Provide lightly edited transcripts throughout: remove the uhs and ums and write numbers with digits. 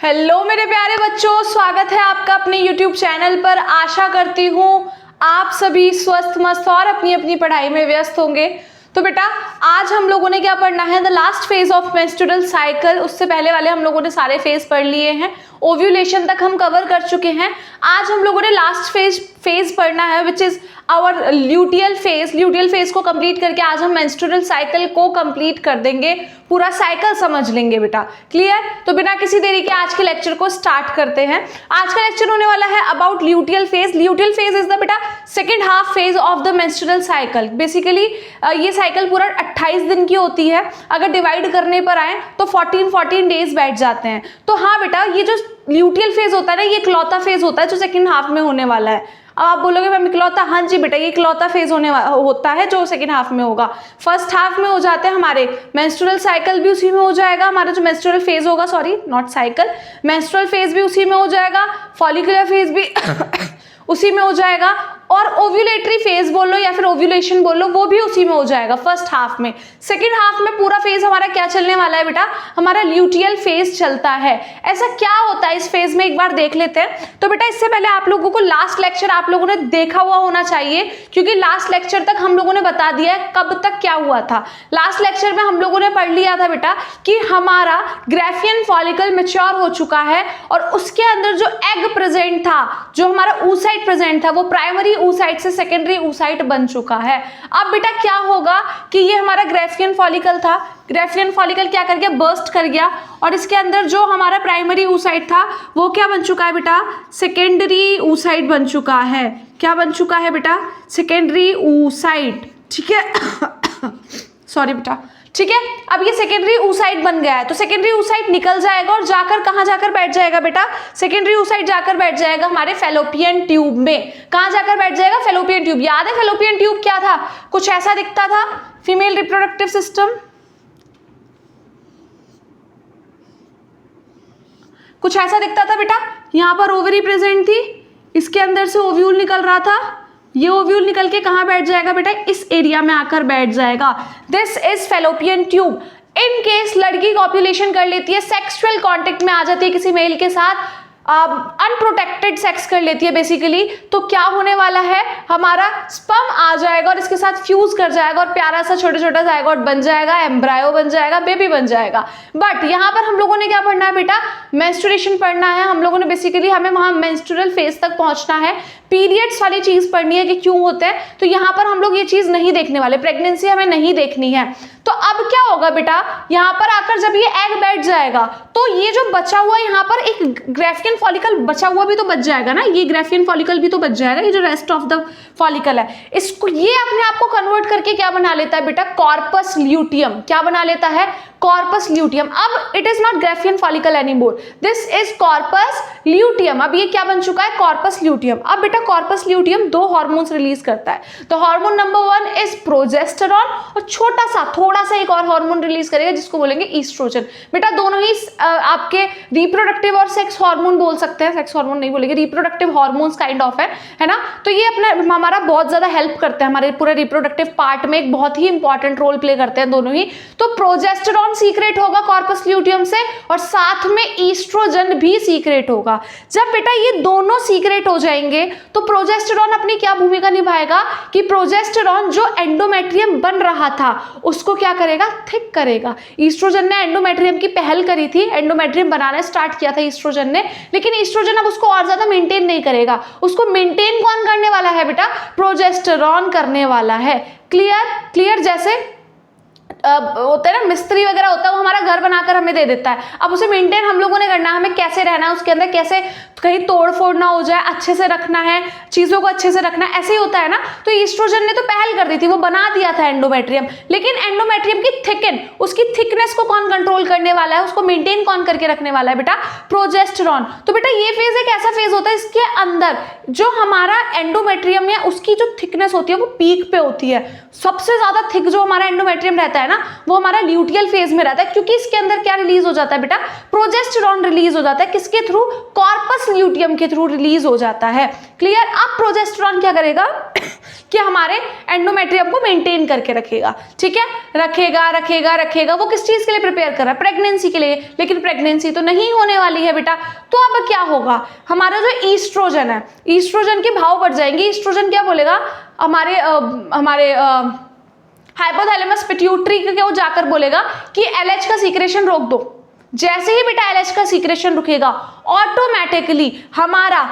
Hello मेरे प्यारे बच्चों, स्वागत है आपका अपने YouTube चैनल पर। आशा करती हूँ आप सभी स्वस्थ मस्त और अपनी अपनी पढ़ाई में व्यस्त होंगे। तो बेटा आज हम लोगों ने क्या पढ़ना है, the last phase of menstrual cycle. उससे पहले वाले हम लोगों ने सारे फेज पढ़ लिए हैं, ओव्यूलेशन तक हम कवर कर चुके हैं। आज हम लोगों ने लास्ट फेज पढ़ना है which is our luteal phase. Luteal phase को कंप्लीट करके आज हम मेंस्ट्रुअल साइकिल को कंप्लीट कर देंगे, पूरा साइकिल समझ लेंगे बेटा। क्लियर? तो बिना किसी देरी के आज के लेक्चर को स्टार्ट करते हैं। आज का लेक्चर होने वाला है about luteal phase. Luteal phase is the beta second half phase of the menstrual cycle. Basically ये साइकिल पूरा 28 दिन की होती है। अगर डिवाइड करने पर आए तो 14 डेज बैठ जाते हैं। तो हाँ बेटा, ये जो ल्यूटियल फेज होता है ना, ये इकलौता फेज होता है जो सेकंड हाफ में होने वाला है। अब आप बोलोगे मैम इकलौता, हाँ जी बेटा, ये इकलौता फेज होता है जो सेकंड हाफ में होगा। फर्स्ट हाफ में हो जाते हैं हमारे मेंस्ट्रुअल साइकिल भी उसी में हो जाएगा, हमारा जो मेंस्ट्रुअल फेज होगा, sorry not cycle, menstrual phase भी उसी में हो जाएगा, फॉलिकुलर फेज भी उसी में हो जाएगा, और ओव्यूलेटरी फेज बोल लो या फिर ओव्यूलेशन बोल लो, वो भी उसी में हो जाएगा फर्स्ट हाफ में। सेकंड हाफ में पूरा फेज हमारा क्या चलने वाला है बेटा, हमारा ल्यूटियल फेज चलता है। ऐसा क्या होता है इस फेज में, एक बार देख लेते हैं। तो बेटा इससे पहले आप लोगों को लास्ट लेक्चर आप लोगों ने देखा हुआ होना चाहिए, क्योंकि लास्ट लेक्चर तक हम लोगों ने बता दिया है कब तक क्या हुआ था। लास्ट लेक्चर में हम लोगों ने पढ़ लिया था बेटा कि हमारा ग्राफियन फॉलिकल मैच्योर हो चुका है और उसके अंदर जो एग प्रेजेंट था, जो हमारा oocyte प्रेजेंट था, वो प्राइमरी oocyte से सेकेंडरी oocyte बन चुका है। अब बेटा क्या होगा कि ये हमारा ग्राफियन फॉलिकल था, ग्राफियन फॉलिकल क्या कर गया, बर्स्ट कर गया, और इसके अंदर जो हमारा प्राइमरी oocyte था वो क्या बन चुका है बेटा, सेकेंडरी oocyte बन चुका है। क्या बन चुका है बेटा, सेकेंडरी oocyte। ठीक है सॉरी बेटा, ठीक है। अब ये सेकेंडरी oocyte बन गया है, तो सेकेंडरी oocyte निकल जाएगा और जाकर कहाँ जाकर बैठ जाएगा बेटा, सेकेंडरी oocyte जाकर बैठ जाएगा हमारे फेलोपियन ट्यूब में। कहाँ जाकर बैठ जाएगा, फेलोपियन ट्यूब। याद है फेलोपियन ट्यूब क्या था, कुछ ऐसा दिखता था, फीमेल रिप्रोडक्टिव सिस्टम, कुछ ऐसा दिखता था बेटा। यहाँ पर ओवरी प्रेजेंट थी, इसके अंदर से ओव्यूल निकल रहा था, ये ओव्यूल निकल के कहाँ बैठ जाएगा बेटा, इस एरिया में आकर बैठ जाएगा। This is fallopian tube. In case लड़की कॉपुलेशन कर लेती है, सेक्सुअल कांटेक्ट में आ जाती है किसी मेल के साथ, अनप्रोटेक्टेड सेक्स कर लेती है बेसिकली, तो क्या होने वाला है, हमारा स्पर्म आ जाएगा और इसके साथ फ्यूज कर जाएगा और प्यारा सा छोटा छोटा जायगोट बन जाएगा, एम्ब्रायो बन जाएगा, बेबी बन जाएगा। बट यहाँ पर हम लोगों ने क्या पढ़ना है बेटा, मेंस्ट्रुएशन पढ़ना है हम लोगों ने। बेसिकली हमें वहां मेंस्ट्रुअल फेज तक पहुंचना है, पीरियड्स वाली चीज पढ़नी है कि क्यों होते हैं। तो यहाँ पर हम लोग ये चीज नहीं देखने वाले, प्रेगनेंसी हमें नहीं देखनी है। तो अब क्या होगा बेटा, यहाँ पर आकर जब ये एग बैठ जाएगा तो ये जो बचा हुआ यहाँ पर एक ग्राफियन फॉलिकल बचा हुआ भी तो बच जाएगा ना, ये ग्राफियन फॉलिकल भी तो बच जाएगा, ये जो रेस्ट ऑफ द फॉलिकल है, इसको ये अपने आप को कन्वर्ट करके क्या बना लेता है बेटा, कॉर्पस ल्यूटियम। क्या बना लेता है, कॉर्पस ल्यूटियम। अब it is not Graafian follicle anymore, this is corpus luteum. अब ये क्या बन चुका है, कॉर्पस ल्यूटियम। अब बेटा कॉर्पस ल्यूटियम दो हार्मोन्स रिलीज करता है। तो हार्मोन नंबर 1 इज प्रोजेस्टेरॉन, और छोटा सा थोड़ा सा एक और हार्मोन रिलीज करेगा जिसको बोलेंगे ईस्ट्रोजन। बेटा दोनों ही आपके रिप्रोडक्टिव और सेक्स हार्मोन बोल सकते हैं, सेक्स हार्मोन नहीं बोलेंगे, रिप्रोडक्टिव हार्मोन्स काइंड ऑफ है ना। तो ये अपना हमारा बहुत ज्यादा हेल्प करते हैं हमारे पूरे रिप्रोडक्टिव पार्ट में, एक बहुत ही इंपॉर्टेंट रोल प्ले करते हैं दोनों ही। तो प्रोजेस्टेरॉन सीक्रेट होगा कॉर्पस ल्यूटियम से, और साथ में ईस्ट्रोजन भी सीक्रेट होगा। जब बेटा ये दोनों सीक्रेट हो जाएंगे तो प्रोजेस्टेरॉन अपनी क्या भूमिका निभाएगा कि प्रोजेस्टेरॉन जो एंडोमेट्रियम बन रहा था उसको क्या करेगा, थिक करेगा। ईस्ट्रोजन ने एंडोमेट्रियम की पहल करी थी, एंडोमेट्रियम बनाना स्टार्ट किया था ईस्ट्रोजन ने, लेकिन ईस्ट्रोजन अब उसको और ज्यादा मेंटेन नहीं करेगा। उसको मेंटेन कौन करने वाला है बेटा, प्रोजेस्टेरॉन करने वाला है। क्लियर? क्लियर? जैसे होता है ना, मिस्त्री वगैरह होता है, वो हमारा घर बनाकर हमें दे देता है, अब उसे मेंटेन हम लोगों ने करना है, हमें कैसे रहना है उसके अंदर, कैसे कहीं तोड़ फोड़ ना हो जाए, अच्छे से रखना है, चीजों को अच्छे से रखना है, ऐसे ही होता है ना। तो ईस्ट्रोजन ने तो पहल कर दी थी, वो बना दिया था एंडोमेट्रियम, लेकिन एंडोमेट्रियम की उसकी थिकनेस को कौन कंट्रोल करने वाला है, उसको मेंटेन कौन करके रखने वाला है बेटा, प्रोजेस्टेरॉन। तो बेटा ये फेज एक ऐसा फेज होता है इसके अंदर जो हमारा एंडोमेट्रियम या उसकी जो थिकनेस होती है वो पीक पे होती है। सबसे ज्यादा थिक जो हमारा एंडोमेट्रियम रहता है ना, वो हमारा ल्यूटियल फेज में रहता है, क्योंकि इसके अंदर क्या रिलीज हो जाता है बेटा, प्रोजेस्टेरॉन रिलीज हो जाता है। किसके थ्रू, कॉर्पस ल्यूटियम के थ्रू रिलीज हो जाता है। क्लियर। अब प्रोजेस्टेरॉन क्या करेगा कि हमारे एंडोमेट्रियम को मेंटेन करके रखेगा, ठीक है, रखेगा रखेगा रखेगा। वो किस चीज के लिए प्रिपेयर कर रहा है? प्रेगनेंसी के लिए। लेकिन प्रेगनेंसी तो नहीं होने वाली है बेटा, तो अब क्या होगा? हमारा जो ईस्ट्रोजन है, ईस्ट्रोजन के भाव बढ़ जाएंगे। ईस्ट्रोजन क्या बोलेगा? हमारे हाइपोथैलेमस पिट्यूटरी को जाकर बोलेगा कि एलएच का सीक्रेशन रोक दो। जैसे ही बेटा एलएच का सीक्रेशन रुकेगा, ऑटोमेटिकली हमारा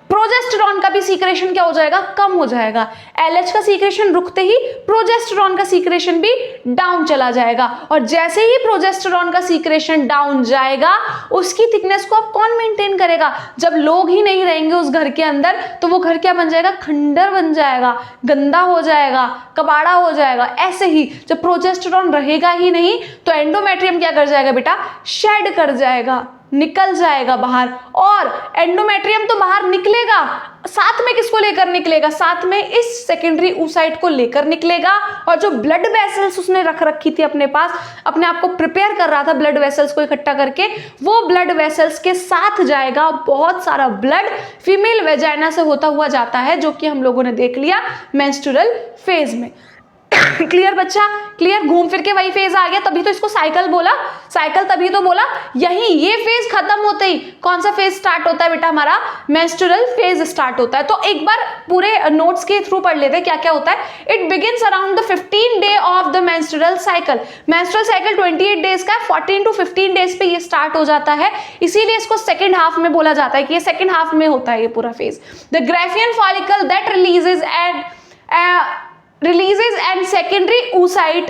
प्रोजेस्टेरॉन का भी सीक्रेशन क्या हो जाएगा? कम हो जाएगा। एलएच का सीक्रेशन रुकते ही प्रोजेस्टेरॉन का सीक्रेशन भी डाउन चला जाएगा, और जैसे ही प्रोजेस्टेरॉन का सीक्रेशन डाउन जाएगा, उसकी थिकनेस को अब कौन मेंटेन करेगा? जब लोग ही नहीं रहेंगे उस घर के अंदर, तो वो घर क्या बन जाएगा? खंडर बन जाएगा, गंदा हो जाएगा, कबाड़ा हो जाएगा। ऐसे ही जब प्रोजेस्टेरॉन रहेगा ही नहीं, तो एंडोमेट्रियम क्या कर जाएगा बेटा? शेड कर जाएगा, निकल जाएगा बाहर। और एंडोमेट्रियम तो बाहर निकलेगा, साथ में किसको लेकर निकलेगा? साथ में इस सेकेंडरी oocyte को लेकर निकलेगा। और जो ब्लड वेसल्स उसने रख रखी थी अपने पास, अपने आप को प्रिपेयर कर रहा था ब्लड वेसल्स को इकट्ठा करके, वो ब्लड वेसल्स के साथ जाएगा। बहुत सारा ब्लड फीमेल वेजाइना से होता हुआ जाता है, जो कि हम लोगों ने देख लिया मेंस्ट्रुअल फेज में। क्लियर बच्चा? क्लियर। घूम फिर के वही फेज आ गया, तभी तो इसको साइकिल बोला। साइकिल तभी तो बोला। यही ये फेज खत्म होते ही कौन सा फेज स्टार्ट होता है बेटा? हमारा मेंस्ट्रुअल फेज स्टार्ट होता है। तो एक बार पूरे नोट्स के थ्रू पढ़ लेते हैं क्या क्या होता है। It begins around the 15 day of the menstrual cycle. Menstrual cycle 28 days का, 14 to 15 डेज पे ये स्टार्ट हो जाता है, इसीलिए इसको सेकेंड हाफ में बोला जाता है कि ये सेकेंड हाफ में होता है ये पूरा phase. The Graafian follicle that releases and secondary oocyte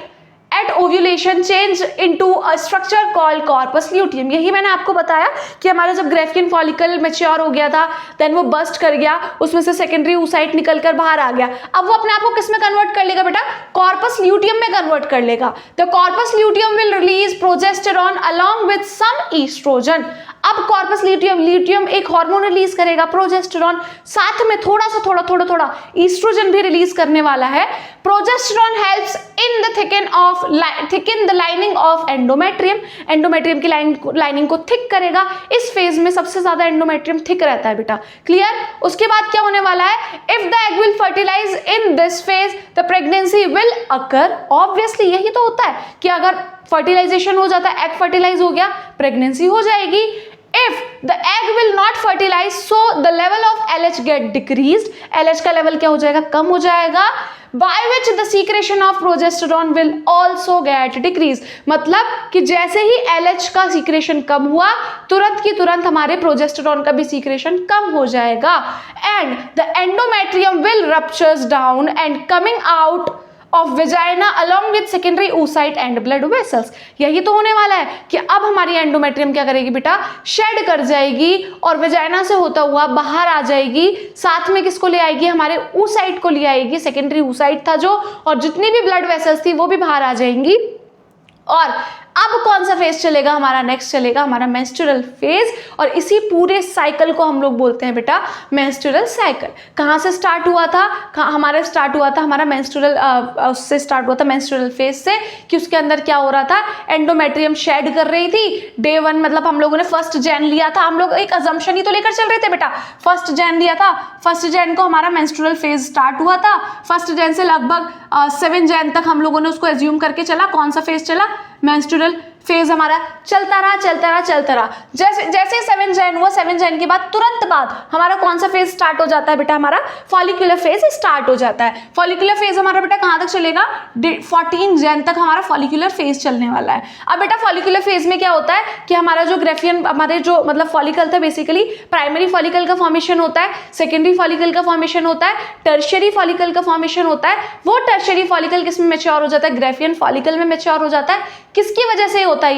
at ovulation change into a structure called corpus luteum। यही मैंने आपको बताया कि हमारा जब ग्राफियन फॉलिकल मैच्योर हो गया था, देन वो बस्ट कर गया, उसमें से सेकेंडरी oocyte निकल कर बाहर आ गया। अब वो अपने आप को किस में कन्वर्ट कर लेगा बेटा? कॉर्पस ल्यूटियम में कन्वर्ट कर लेगा। The corpus luteum will release progesterone along with some oestrogen. अब कॉर्पस ल्यूटियम एक हार्मोन रिलीज करेगा, प्रोजेस्टेरॉन, साथ में थोड़ा ईस्ट्रोजन भी रिलीज करने वाला है। Progesterone helps in the thicken the lining of endometrium. Endometrium की लाइनिंग को थिक करेगा। इस फेज में सबसे ज्यादा एंडोमेट्रियम थिक रहता है बेटा। क्लियर। उसके बाद क्या होने वाला है? If the egg will fertilise in this phase the pregnancy will occur. Obviously यही तो होता है कि अगर फर्टिलाइजेशन हो जाता है, एग फर्टिलाइज हो गया, प्रेगनेंसी हो जाएगी। If the egg will not fertilize, so the level of LH get decreased. LH का लेवल क्या हो जाएगा? कम हो जाएगा। By which the secretion of progesterone will also get decreased। मतलब कि जैसे ही LH का सीक्रेशन कम हुआ, तुरंत की तुरंत हमारे प्रोजेस्टेरॉन का भी सीक्रेशन कम हो जाएगा। And the endometrium will ruptures down and coming out of vagina along with secondary oocyte and blood vessels। यही तो होने वाला है कि अब हमारी एंडोमेट्रियम क्या करेगी बेटा? शेड कर जाएगी और वेजाइना से होता हुआ बाहर आ जाएगी। साथ में किसको ले आएगी? हमारे oocyte को ले आएगी। सेकेंडरी oocyte था जो, और जितनी भी ब्लड वेसल्स थी वो भी बाहर आ जाएंगी। और अब कौन सा फेज चलेगा हमारा? नेक्स्ट चलेगा हमारा मेंस्ट्रुअल फेज। और इसी पूरे साइकिल को हम लोग बोलते हैं बेटा मेंस्ट्रुअल साइकिल। कहाँ से स्टार्ट हुआ था? हमारा स्टार्ट हुआ था हमारा मेंस्ट्रुअल उससे स्टार्ट हुआ था मेंस्ट्रुअल फेज से, कि उसके अंदर क्या हो रहा था? एंडोमेट्रियम शेड कर रही थी। डे 1 मतलब हम लोगों ने 1 जैन लिया था। हम लोग एक अजम्पशन ही तो लेकर चल रहे थे बेटा। 1 जैन लिया था, 1 जैन को हमारा मेंस्ट्रुअल फेज स्टार्ट हुआ था। 1 जैन से लगभग 7 जैन तक हम लोगों ने उसको एज्यूम करके चला। कौन सा फेज चला? मेंस्ट्रुअल फेज हमारा चलता रहा। जैसे 7 जैन हुआ, 7 जैन के बाद तुरंत बाद हमारा कौन सा फेज स्टार्ट हो जाता है बेटा? हमारा फॉलिकुलर फेज स्टार्ट हो जाता है। फॉलिकुलर फेज हमारा बेटा कहाँ तक चलेगा? 14 जैन तक हमारा फॉलिकुलर फेज चलने वाला है। अब बेटा फॉलिकुलर फेज में क्या होता है कि हमारा जो ग्राफियन, हमारे जो मतलब फॉलिकल था, बेसिकली प्राइमरी फॉलिकल का फॉर्मेशन होता है, सेकेंडरी फॉलिकल का फॉर्मेशन होता है, टर्शियरी फॉलिकल का फॉर्मेशन होता है। वो टर्शियरी फॉलिकल किस में मैच्योर हो जाता है? ग्राफियन फॉलिकल में मैच्योर हो जाता है। किसकी वजह से होता है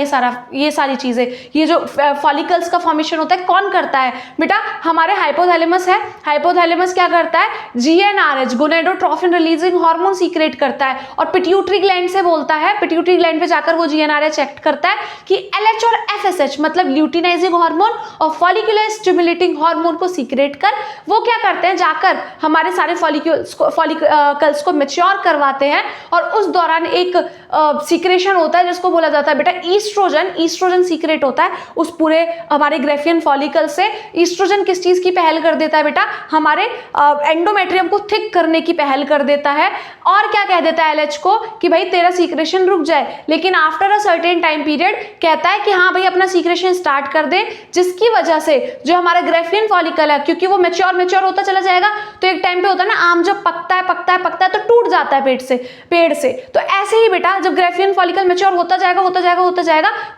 ये सारी चीजें? ये जो फॉलिकल्स का फॉर्मेशन होता है कौन करता है बेटा? हमारे हाइपोथैलेमस है। हाइपोथैलेमस क्या करता है? GnRH gonadotrophin releasing hormone secrete करता है, और पिट्यूटरी ग्लैंड से बोलता है, पिट्यूटरी ग्लैंड पे जाकर वो GnRH एक्ट करता है कि LH और FSH मतलब ल्यूटिनाइजिंग हार्मोन और फॉलिकुलर स्टिमुलेटिंग हार्मोन को सीक्रेट कर वो क्या करते हैं? जाकर हमारे सारे फॉलिकल्स को मैच्योर करवाते हैं। और उस दौरान एक सीक्रेशन होता है जिसको बोला जाता है बेटा ईस्ट्रोजन सीक्रेट होता है उस पूरे हमारे ग्रेफियन फॉलिकल से। ईस्ट्रोजन किस चीज की पहल कर देता है बेटा, हमारे एंडोमेट्रियम को थिक करने की पहल कर देता है, और क्या कह देता है एलएच को कि भाई तेरा सीक्रेशन रुक जाए, लेकिन after a certain time period कहता है कि हाँ भाई अपना सीक्रेशन स्टार्ट कर दे, जिसकी वजह से जो हमारा ग्रेफियन फॉलिकल है, क्योंकि वो मैच्योर होता चला जाएगा, तो एक टाइम पे होता है ना आम जब पकता है तो टूट जाता है पेड़ से, तो ऐसे ही बेटा जब ग्रेफियन फॉलिकल मैच्योर होता जाएगा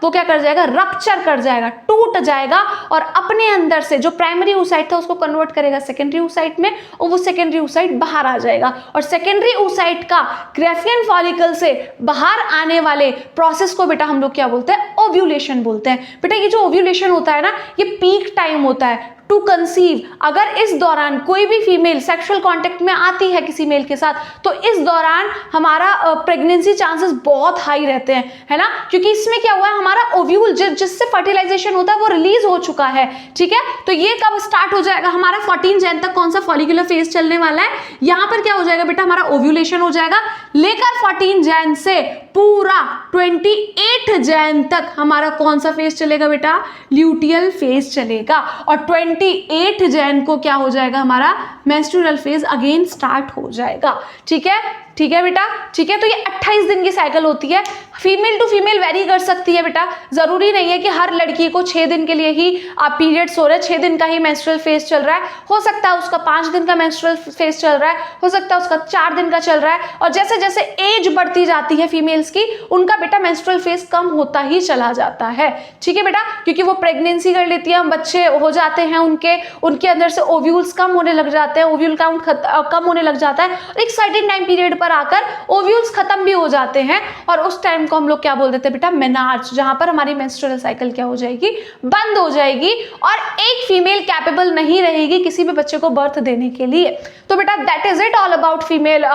वो क्या कर जाएगा, रप्चर कर जाएगा, टूट जाएगा, और अपने अंदर से जो प्राइमरी oocyte था उसको कन्वर्ट करेगा सेकेंडरी oocyte में, और वो सेकेंडरी oocyte बाहर आ जाएगा, और सेकेंडरी oocyte का ग्रेफियन फॉलिकल से बाहर आने वाले प्रोसेस को बेटा हम लोग क्या बोलते हैं, ओव्यूलेशन बोलते हैं। बेटा ये जो ओव्यूलेशन होता है ना, ये पीक टाइम होता है टू कंसीव। अगर इस दौरान कोई भी फीमेल सेक्सुअल कांटेक्ट में आती है किसी मेल के साथ, तो इस दौरान हमारा प्रेगनेंसी चांसेस बहुत हाई रहते हैं, है ना, क्योंकि इसमें क्या हुआ है, हमारा ओव्यूल जिससे फर्टिलाइजेशन होता है वो रिलीज हो चुका है। ठीक है, तो ये कब स्टार्ट हो जाएगा, हमारा 14 जैन तक कौन सा फॉलिकुलर फेज चलने वाला है, यहाँ पर क्या हो जाएगा बेटा, हमारा ओव्यूलेशन हो जाएगा, लेकर 14 जैन से पूरा 28 जैन तक हमारा कौन सा फेज चलेगा बेटा, ल्यूटियल फेज चलेगा, और 28 जैन को क्या हो जाएगा, हमारा मेंस्ट्रुअल फेज अगेन स्टार्ट हो जाएगा। ठीक है बेटा, ठीक है। तो ये 28 दिन की साइकिल होती है, फीमेल टू फीमेल वेरी कर सकती है बेटा, जरूरी नहीं है कि हर लड़की को 6 दिन के लिए ही आप पीरियड्स हो रहे हैं, 6 दिन का ही मेंस्ट्रुअल फेज चल रहा है, हो सकता है उसका 5 दिन का मेंस्ट्रुअल फेज चल रहा है, हो सकता है उसका 4 दिन का चल रहा है, और जैसे जैसे एज बढ़ती जाती है फीमेल्स की, उनका बेटा मेंस्ट्रुअल फेज कम होता ही चला जाता है। ठीक है बेटा, क्योंकि वो प्रेगनेंसी कर लेती है, बच्चे हो जाते हैं, उनके अंदर से ओव्यूल्स कम होने लग जाते हैं, ओव्यूल काउंट कम होने लग जाता है, और एक सर्टेन टाइम पीरियड पर आकर ओव्यूल्स खत्म भी हो जाते हैं, और उस टाइम को हम लोग क्या बोल देते हैं बेटा, मेनार्च, जहां पर हमारी मेंस्ट्रुअल साइकिल क्या हो जाएगी, बंद हो जाएगी, और एक फीमेल कैपेबल नहीं रहेगी किसी भी बच्चे को बर्थ देने के लिए। तो बेटा that is it all about female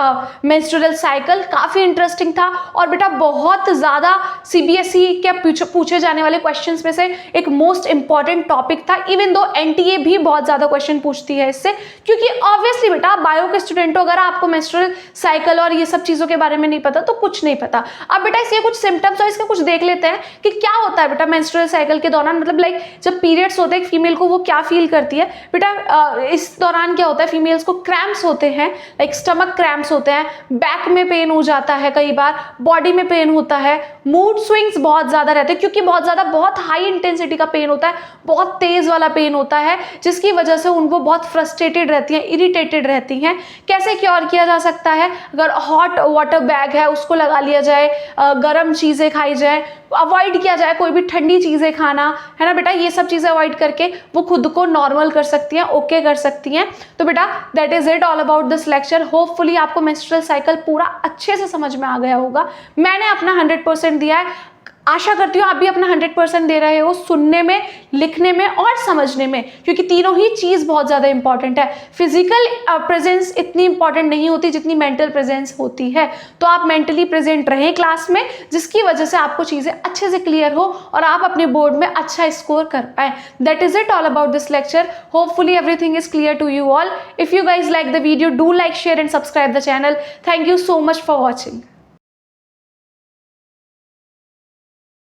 menstrual cycle. काफी इंटरेस्टिंग था, और बेटा बहुत ज्यादा सीबीएसई के पूछे जाने वाले क्वेश्चंस में से एक मोस्ट इंपॉर्टेंट टॉपिक था, इवन दो एनटीए भी बहुत ज्यादा क्वेश्चन पूछती है इससे, क्योंकि ऑब्वियसली बेटा बायो के स्टूडेंट हो, अगर आपको मेंस्ट्रुअल साइकिल और ये सब चीजों के बारे में नहीं पता तो कुछ नहीं पता। अब बेटा इसके कुछ सिम्टम्स और इसका कुछ देख लेते हैं कि क्या होता है बेटा मेंस्ट्रुअल साइकिल के दौरान, मतलब लाइक जब पीरियड्स होते हैं फीमेल को वो क्या फील करती है। बेटा इस दौरान क्या होता है, फीमेल्स को क्रैम्प्स होते हैं, लाइक स्टमक क्रैम्प्स होते हैं, बैक में पेन हो जाता है, कई बार बॉडी में पेन होता है, मूड स्विंग्स बहुत ज्यादा रहते हैं, क्योंकि बहुत हाई इंटेंसिटी का पेन होता है, बहुत तेज वाला पेन होता है, जिसकी वजह से उनको बहुत फ्रस्ट्रेटेड रहती हैं, इरिटेटेड रहती हैं। कैसे क्योर किया जा सकता है, अगर हॉट वाटर बैग है उसको लगा लिया जाए, गर्म चीज़ें खाई जाए, अवॉइड किया जाए कोई भी ठंडी चीज़ें खाना, है ना बेटा, ये सब चीज़ें अवॉइड करके वो खुद को नॉर्मल कर सकती हैं, ओके कर सकती हैं। तो बेटा that is it all about this lecture. Hopefully आपको मेंस्ट्रुअल साइकिल पूरा अच्छे से समझ में आ गया होगा। मैंने अपना 100% दिया है, आशा करती हूँ आप भी अपना 100% दे रहे हो, सुनने में, लिखने में और समझने में, क्योंकि तीनों ही चीज़ बहुत ज़्यादा इंपॉर्टेंट है। फिजिकल प्रेजेंस इतनी इंपॉर्टेंट नहीं होती जितनी मेंटल प्रेजेंस होती है, तो आप मेंटली प्रेजेंट रहें क्लास में, जिसकी वजह से आपको चीज़ें अच्छे से क्लियर हो और आप अपने बोर्ड में अच्छा स्कोर कर पाए। That is it all about this lecture. Hopefully everything is clear to you all. If you guys like the video, do like, share and subscribe the channel. Thank you so much for watching.